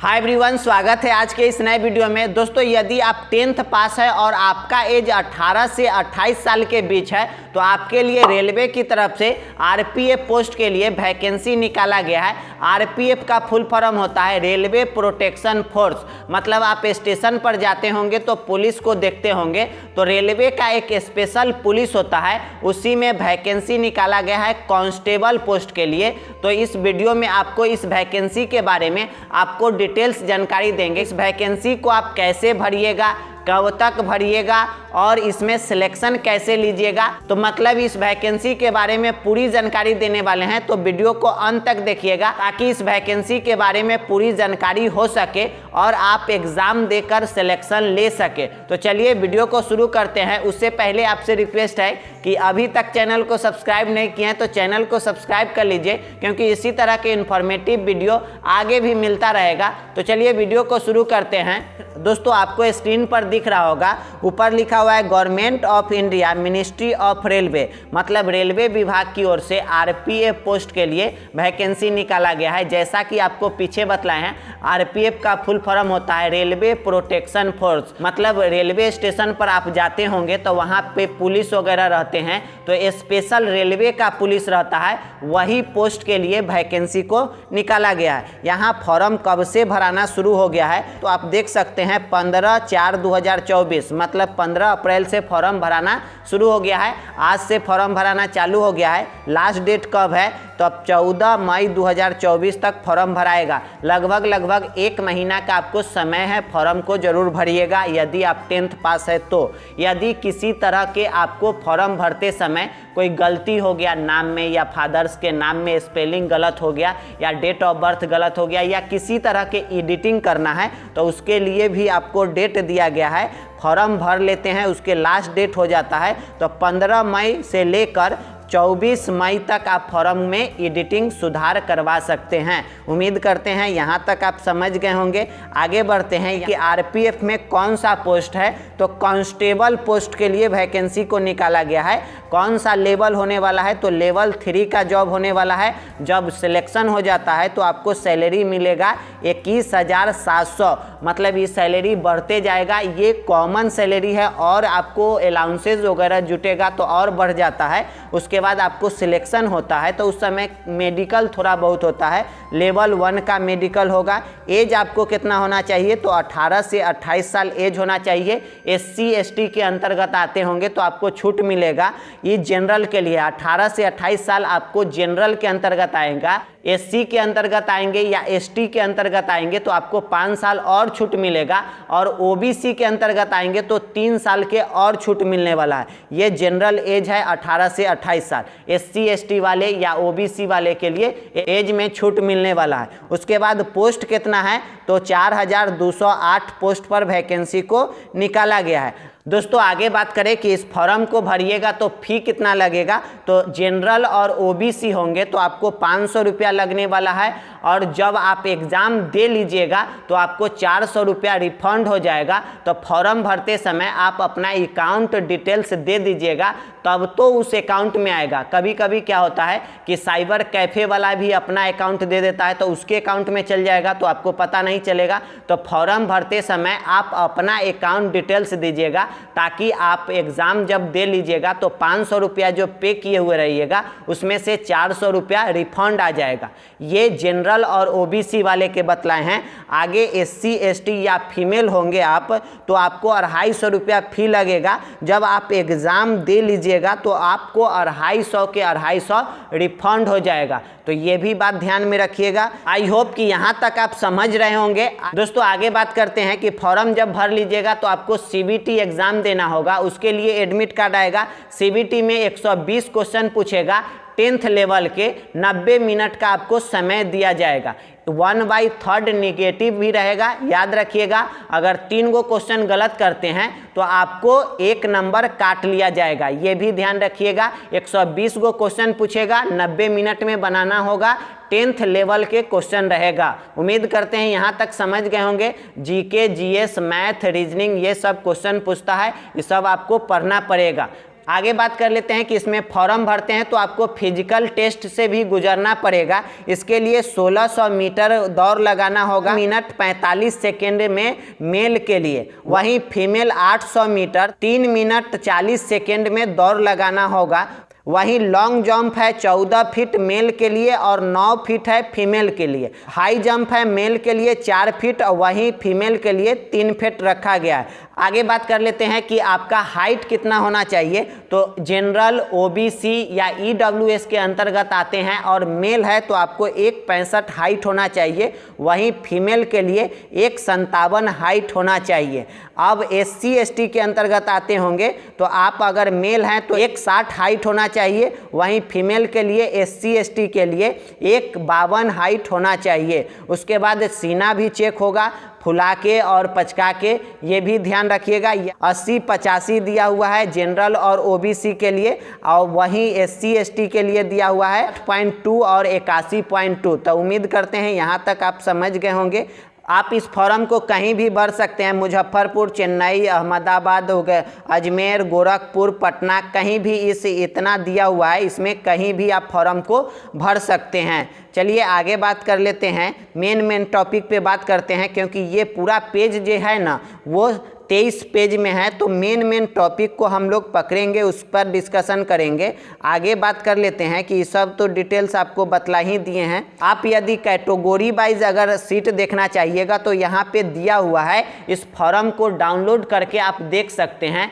Hi everyone, स्वागत है आज के इस नए वीडियो में। दोस्तों, यदि आप 10th पास है और आपका एज 18 से 28 साल के बीच है तो आपके लिए रेलवे की तरफ से आरपीएफ पोस्ट के लिए वैकेंसी निकाला गया है। आरपीएफ का फुल फॉर्म होता है रेलवे प्रोटेक्शन फोर्स। मतलब आप स्टेशन पर जाते होंगे तो पुलिस को देखते होंगे, तो रेलवे का एक स्पेशल पुलिस होता है, उसी में वैकेंसी निकाला गया है कांस्टेबल पोस्ट के लिए। तो इस वीडियो में आपको इस वैकेंसी के बारे में आपको डिटेल्स जानकारी देंगे। इस वैकेंसी को आप कैसे भरिएगा, कब तक भरिएगा और इसमें सिलेक्शन कैसे लीजिएगा, तो मतलब इस वैकेंसी के बारे में पूरी जानकारी देने वाले हैं। तो वीडियो को अंत तक देखिएगा ताकि इस वैकेंसी के बारे में पूरी जानकारी हो सके और आप एग्जाम देकर सिलेक्शन ले सके। तो चलिए वीडियो को शुरू करते हैं। उससे पहले आपसे रिक्वेस्ट है कि अभी तक चैनल को सब्सक्राइब नहीं किए हैं तो चैनल को सब्सक्राइब कर लीजिए, क्योंकि इसी तरह के इन्फॉर्मेटिव वीडियो आगे भी मिलता रहेगा। तो चलिए वीडियो को शुरू करते हैं। दोस्तों, आपको स्क्रीन पर दिख रहा होगा, ऊपर लिखा हुआ है government of India ministry of railway. मतलब रेलवे विभाग की ओर से आरपीएफ पोस्ट के लिए वैकेंसी निकाला गया है। जैसा कि आपको पीछे बतलाए हैं, आरपीएफ का फुल फॉर्म होता है रेलवे प्रोटेक्शन फोर्स। मतलब रेलवे स्टेशन पर आप जाते होंगे तो वहाँ पे पुलिस वगैरह रहते हैं, तो स्पेशल रेलवे का पुलिस रहता है, वही पोस्ट के लिए वैकेंसी को निकाला गया है। यहाँ फॉर्म कब से भराना शुरू हो गया है तो आप देख सकते हैं 15/4/2024, मतलब 15 अप्रैल से फॉर्म भराना शुरू हो गया है। आज से फॉर्म भराना चालू हो गया है। लास्ट डेट कब है तो अब 14 मई 2024 तक फॉर्म भराएगा। लगभग 1 महीना का आपको समय है। फॉर्म को जरूर भरिएगा यदि आप 10th पास है तो। यदि किसी तरह के आपको फॉर्म भरते समय कोई गलती हो गया नाम में, या फादर्स के नाम में स्पेलिंग गलत हो गया, या डेट ऑफ बर्थ गलत हो गया, या किसी तरह के एडिटिंग करना है तो उसके लिए भी आपको डेट दिया गया है। फॉर्म भर लेते हैं, उसके लास्ट डेट हो जाता है तो 15 मई से लेकर 24 मई तक आप फॉर्म में एडिटिंग सुधार करवा सकते हैं। उम्मीद करते हैं यहाँ तक आप समझ गए होंगे। आगे बढ़ते हैं कि आरपीएफ में कौन सा पोस्ट है, तो कांस्टेबल पोस्ट के लिए वैकेंसी को निकाला गया है। कौन सा लेवल होने वाला है तो लेवल 3 का जॉब होने वाला है। जब सिलेक्शन हो जाता है तो आपको सैलरी मिलेगा 21,700। मतलब ये सैलरी बढ़ते जाएगा। ये कॉमन सैलरी है और आपको अलाउंसेज वगैरह जुटेगा तो और बढ़ जाता है। उसके बाद आपको सिलेक्शन होता है तो उस समय मेडिकल थोड़ा बहुत होता है। लेवल 1 का मेडिकल होगा। एज आपको कितना होना चाहिए तो 18 से 28 साल एज होना चाहिए। SC ST के अंतर्गत आते होंगे तो आपको छूट मिलेगा। ये जनरल के लिए 18 से 28 साल आपको जनरल के अंतर्गत आएगा। SC के अंतर्गत आएंगे या ST के अंतर्गत आएंगे तो आपको 5 साल और छूट मिलेगा, और OBC के अंतर्गत आएंगे तो 3 साल के और छूट मिलने वाला है। ये जनरल एज है 18 से 28 साल। SC ST वाले या OBC वाले के लिए एज में छूट मिलने वाला है। उसके बाद पोस्ट कितना है तो 4208 पोस्ट पर वैकेंसी को निकाला गया है। दोस्तों, आगे बात करें कि इस फॉर्म को भरिएगा तो फी कितना लगेगा, तो जनरल और OBC होंगे तो आपको 500 रुपया लगने वाला है, और जब आप एग्ज़ाम दे लीजिएगा तो आपको 400 रुपया रिफंड हो जाएगा। तो फॉर्म भरते समय आप अपना अकाउंट डिटेल्स दे दीजिएगा, तब तो उस अकाउंट में आएगा। कभी कभी क्या होता है कि साइबर कैफ़े वाला भी अपना अकाउंट दे देता है तो उसके अकाउंट में चल जाएगा तो आपको पता नहीं चलेगा। तो फॉर्म भरते समय आप अपना अकाउंट डिटेल्स दीजिएगा, ताकि आप एग्ज़ाम जब दे लीजिएगा तो 500 रुपया जो पे किए हुए रहिएगा उसमें से 400 रुपया रिफंड आ जाएगा। ये जनरल और OBC वाले के बतलाए हैं। आगे SC ST या फीमेल होंगे आप तो आपको 250 रुपया फी लगेगा। जब आप एग्ज़ाम दे लीजिएगा तो आपको 250 के 250 रिफंड हो जाएगा। तो ये भी बात ध्यान में रखिएगा। आई होप कि यहाँ तक आप समझ रहे होंगे। दोस्तों, आगे बात करते हैं कि फॉर्म जब भर लीजिएगा तो आपको CBT एग्ज़ाम देना होगा। उसके लिए एडमिट कार्ड आएगा। CBT में 120 क्वेश्चन पूछेगा। 10th लेवल के 90 मिनट का आपको समय दिया जाएगा। 1/3 नेगेटिव भी रहेगा। याद रखिएगा, अगर 3 गो क्वेश्चन गलत करते हैं तो आपको 1 नंबर काट लिया जाएगा। ये भी ध्यान रखिएगा। 120 गो क्वेश्चन पूछेगा, 90 मिनट में बनाना होगा। 10th लेवल के क्वेश्चन रहेगा। उम्मीद करते हैं यहाँ तक समझ गए होंगे। GK GS मैथ रीजनिंग ये सब क्वेश्चन पूछता है, ये सब आपको पढ़ना पड़ेगा। आगे बात कर लेते हैं कि इसमें फॉर्म भरते हैं तो आपको फिजिकल टेस्ट से भी गुजरना पड़ेगा। इसके लिए 1600 मीटर दौड़ लगाना होगा मिनट 45 सेकेंड में मेल के लिए, वहीं फीमेल 800 मीटर 3 मिनट 40 सेकेंड में दौड़ लगाना होगा। वहीं लॉन्ग जंप है 14 फीट मेल के लिए और 9 फीट है फीमेल के लिए। हाई जंप है मेल के लिए 4 फीट और वहीं फीमेल के लिए 3 फीट रखा गया है। आगे बात कर लेते हैं कि आपका हाइट कितना होना चाहिए। तो जनरल, ओबीसी या ईडब्ल्यूएस के अंतर्गत आते हैं और मेल है तो आपको 1.65 हाइट होना चाहिए, वहीं फीमेल के लिए 1.57 हाइट होना चाहिए। अब एससी एसटी के अंतर्गत आते होंगे तो आप अगर मेल हैं तो 1.60 हाइट होना चाहिए, वहीं फीमेल के लिए एससी एसटी के लिए 1.52 हाइट होना चाहिए। उसके बाद सीना भी चेक होगा, फुला के और पचका के, ये भी ध्यान रखिएगा। 80-85 दिया हुआ है जनरल और ओबीसी के लिए, और वहीं एससी एसटी के लिए दिया हुआ है 8.2 और 81.2। तो उम्मीद करते हैं यहाँ तक आप समझ गए होंगे। आप इस फॉर्म को कहीं भी भर सकते हैं, मुजफ्फरपुर, चेन्नई, अहमदाबाद हो गए, अजमेर, गोरखपुर, पटना, कहीं भी इतना दिया हुआ है, इसमें कहीं भी आप फॉर्म को भर सकते हैं। चलिए आगे बात कर लेते हैं, मेन टॉपिक पे बात करते हैं, क्योंकि ये पूरा पेज जो है ना वो 23 पेज में है। तो मेन टॉपिक को हम लोग पकड़ेंगे, उस पर डिस्कशन करेंगे। आगे बात कर लेते हैं कि ये सब तो डिटेल्स आपको बतला ही दिए हैं। आप यदि कैटेगरी वाइज अगर सीट देखना चाहिएगा तो यहाँ पे दिया हुआ है, इस फॉर्म को डाउनलोड करके आप देख सकते हैं।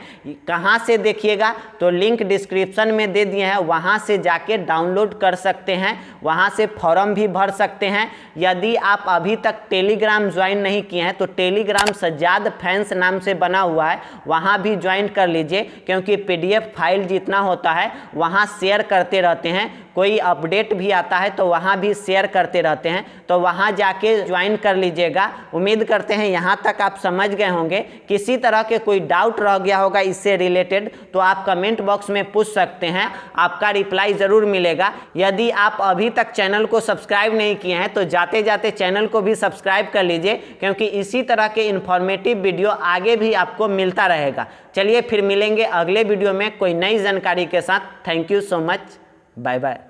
कहाँ से देखिएगा तो लिंक डिस्क्रिप्शन में दे दिए हैं, वहाँ से जाके डाउनलोड कर सकते हैं, वहाँ से फॉर्म भी भर सकते हैं। यदि आप अभी तक टेलीग्राम ज्वाइन नहीं किए हैं तो टेलीग्राम सज्जाद फैंस नाम से बना हुआ है, वहां भी ज्वाइन कर लीजिए, क्योंकि पीडीएफ फाइल जितना होता है वहां शेयर करते रहते हैं। कोई अपडेट भी आता है तो वहां भी शेयर करते रहते हैं, तो वहां जाके ज्वाइन कर लीजिएगा। उम्मीद करते हैं यहां तक आप समझ गए होंगे। किसी तरह के कोई डाउट रह गया होगा इससे रिलेटेड तो आप कमेंट बॉक्स में पूछ सकते हैं, आपका रिप्लाई ज़रूर मिलेगा। यदि आप अभी तक चैनल को सब्सक्राइब नहीं किए हैं तो जाते जाते चैनल को भी सब्सक्राइब कर लीजिए, क्योंकि इसी तरह के इन्फॉर्मेटिव वीडियो आगे भी आपको मिलता रहेगा। चलिए फिर मिलेंगे अगले वीडियो में कोई नई जानकारी के साथ। Thank you so much, bye bye.